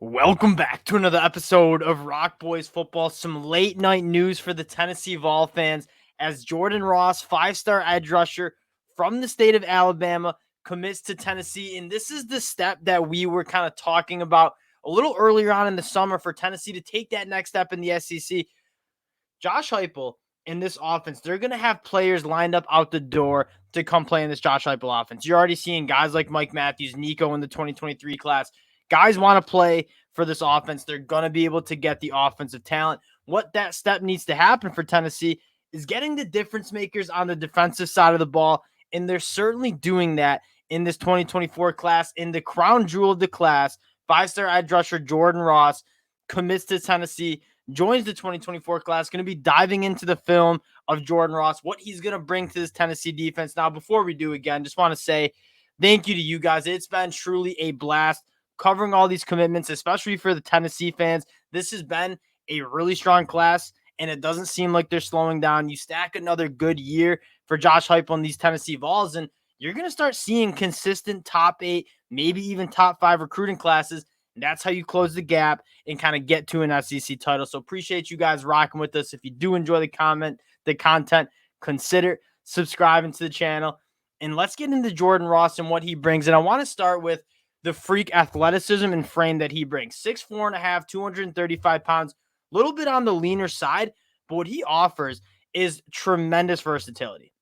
Welcome back to another episode of Rock Boys Football. Some late night news for the Tennessee Vols fans as Jordan Ross, five-star edge rusher from the state of Alabama, commits to Tennessee. And this is the step that we were kind of talking about a little earlier on in the summer for Tennessee to take that next step in the SEC. Josh Heupel in this offense, they're going to have players lined up out the door to come play in this Josh Heupel offense. You're already seeing guys like Mike Matthews, Nico in the 2023 class. Guys want to play for this offense. They're going to be able to get the offensive talent. What that step needs to happen for Tennessee is getting the difference makers on the defensive side of the ball, and they're certainly doing that in this 2024 class. In the crown jewel of the class, five-star edge rusher Jordan Ross commits to Tennessee, joins the 2024 class, going to be diving into the film of Jordan Ross, what he's going to bring to this Tennessee defense. Now, before we do again, just want to say thank you to you guys. It's been truly a blast covering all these commitments, especially for the Tennessee fans. This has been a really strong class, and it doesn't seem like they're slowing down. You stack another good year for Josh Heupel and these Tennessee Vols, and you're going to start seeing consistent top 8, maybe even top 5 recruiting classes. And that's how you close the gap and kind of get to an SEC title. So appreciate you guys rocking with us. If you do enjoy the content, consider subscribing to the channel. And let's get into Jordan Ross and what he brings. And I want to start with the freak athleticism and frame that he brings. 6'4.5", 235 pounds, a little bit on the leaner side, but what he offers is tremendous versatility.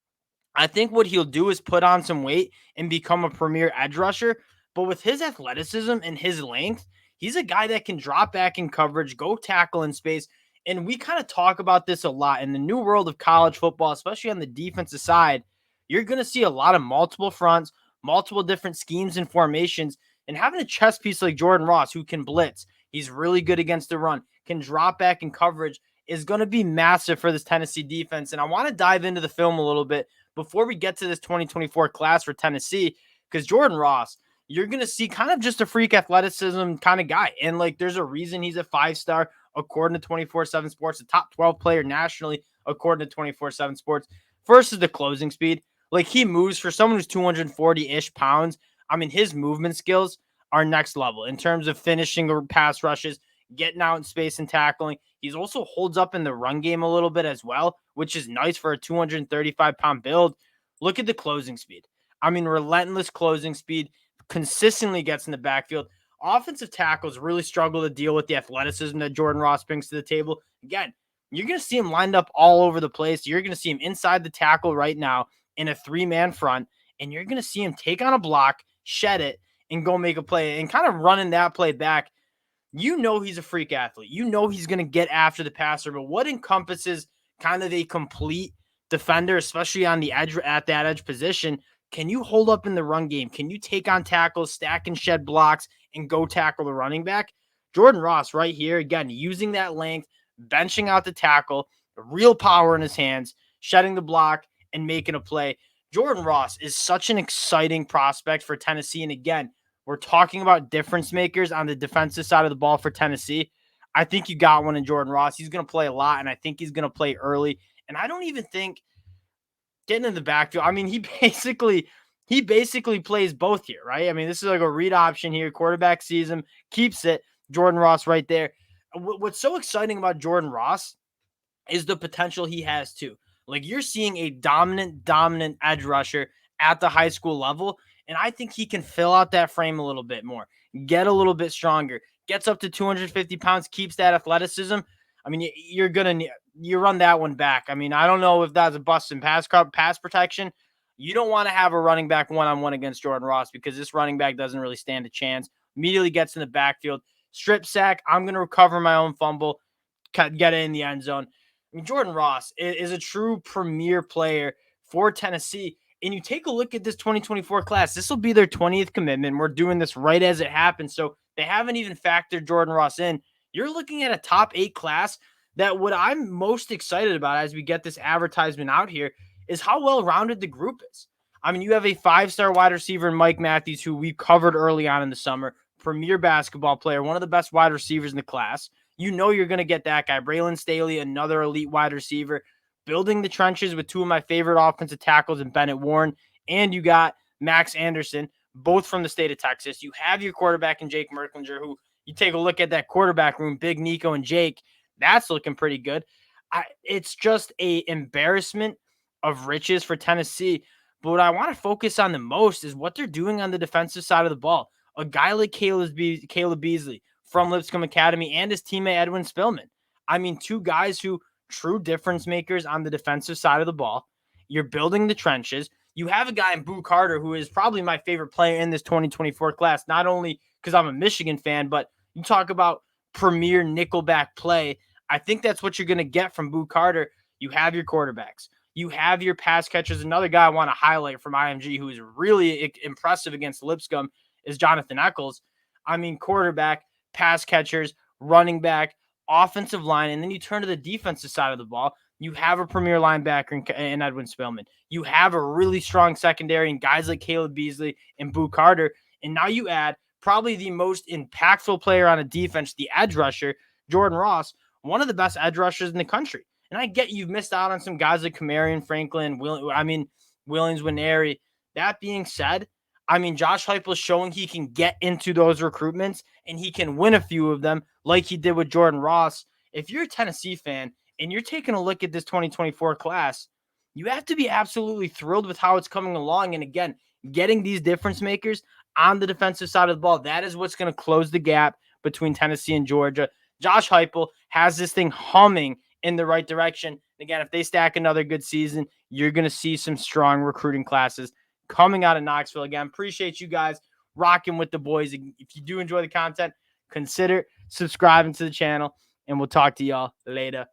I think what he'll do is put on some weight and become a premier edge rusher, but with his athleticism and his length, he's a guy that can drop back in coverage, go tackle in space, and we kind of talk about this a lot. In the new world of college football, especially on the defensive side, you're going to see a lot of multiple fronts, multiple different schemes and formations. And having a chess piece like Jordan Ross, who can blitz, he's really good against the run, can drop back in coverage, is going to be massive for this Tennessee defense. And I want to dive into the film a little bit before we get to this 2024 class for Tennessee, because Jordan Ross, you're going to see kind of just a freak athleticism kind of guy. And like, there's a reason he's a 5-star according to 24/7 Sports, the top 12 player nationally according to 24/7 Sports. First is the closing speed. Like, he moves for someone who's 240-ish pounds. I mean, his movement skills are next level in terms of finishing or pass rushes, getting out in space and tackling. He's also holds up in the run game a little bit as well, which is nice for a 235-pound build. Look at the closing speed. I mean, relentless closing speed, consistently gets in the backfield. Offensive tackles really struggle to deal with the athleticism that Jordan Ross brings to the table. Again, you're going to see him lined up all over the place. You're going to see him inside the tackle right now in a 3-man front, and you're going to see him take on a block, shed it, and go make a play, and kind of running that play back. You know he's a freak athlete. You know he's going to get after the passer, but what encompasses kind of a complete defender, especially on the edge, at that edge position? Can you hold up in the run game? Can you take on tackles, stack and shed blocks, and go tackle the running back? Jordan Ross right here, again, using that length, benching out the tackle, real power in his hands, shedding the block, and making a play. Jordan Ross is such an exciting prospect for Tennessee. And again, we're talking about difference makers on the defensive side of the ball for Tennessee. I think you got one in Jordan Ross. He's going to play a lot, and I think he's going to play early. And I don't even think getting in the backfield, I mean, he basically plays both here, right? I mean, this is like a read option here. Quarterback sees him, keeps it. Jordan Ross right there. What's so exciting about Jordan Ross is the potential he has too. Like, you're seeing a dominant edge rusher at the high school level, and I think he can fill out that frame a little bit more, get a little bit stronger, gets up to 250 pounds, keeps that athleticism. I mean, you run that one back. I mean, I don't know if that's a bust in pass protection. You don't want to have a running back one-on-one against Jordan Ross, because this running back doesn't really stand a chance. Immediately gets in the backfield, strip sack. I'm going to recover my own fumble, get it in the end zone. I mean, Jordan Ross is a true premier player for Tennessee. And you take a look at this 2024 class, this will be their 20th commitment. We're doing this right as it happens, so they haven't even factored Jordan Ross in. You're looking at a top 8 class that what I'm most excited about as we get this advertisement out here is how well-rounded the group is. I mean, you have a 5-star wide receiver in Mike Matthews, who we covered early on in the summer, premier basketball player, one of the best wide receivers in the class. You know you're going to get that guy. Braylon Staley, another elite wide receiver, building the trenches with 2 of my favorite offensive tackles in Bennett Warren, and you got Max Anderson, both from the state of Texas. You have your quarterback in Jake Merklinger, who You take a look at that quarterback room, Big Nico and Jake, that's looking pretty good. It's just a embarrassment of riches for Tennessee. But what I want to focus on the most is what they're doing on the defensive side of the ball. A guy like Caleb Beasley from Lipscomb Academy and his teammate Edwin Spillman. I mean, two guys who true difference makers on the defensive side of the ball. You're building the trenches. You have a guy in Boo Carter who is probably my favorite player in this 2024 class, not only because I'm a Michigan fan, but you talk about premier nickelback play. I think that's what you're going to get from Boo Carter. You have your quarterbacks. You have your pass catchers. Another guy I want to highlight from IMG who is really impressive against Lipscomb is Jonathan Eccles. I mean, quarterback, pass catchers, running back, offensive line, and then you turn to the defensive side of the ball. You have a premier linebacker in Edwin Spillman. You have a really strong secondary and guys like Caleb Beasley and Boo Carter. And now you add probably the most impactful player on a defense, the edge rusher, Jordan Ross, one of the best edge rushers in the country. And I get you've missed out on some guys like Kamarion Franklin, Williams Winery. That being said, I mean, Josh Heupel is showing he can get into those recruitments and he can win a few of them like he did with Jordan Ross. If you're a Tennessee fan and you're taking a look at this 2024 class, you have to be absolutely thrilled with how it's coming along. And again, getting these difference makers on the defensive side of the ball, that is what's going to close the gap between Tennessee and Georgia. Josh Heupel has this thing humming in the right direction. Again, if they stack another good season, you're going to see some strong recruiting classes coming out of Knoxville. Again, appreciate you guys rocking with the boys. If you do enjoy the content, consider subscribing to the channel, and we'll talk to y'all later.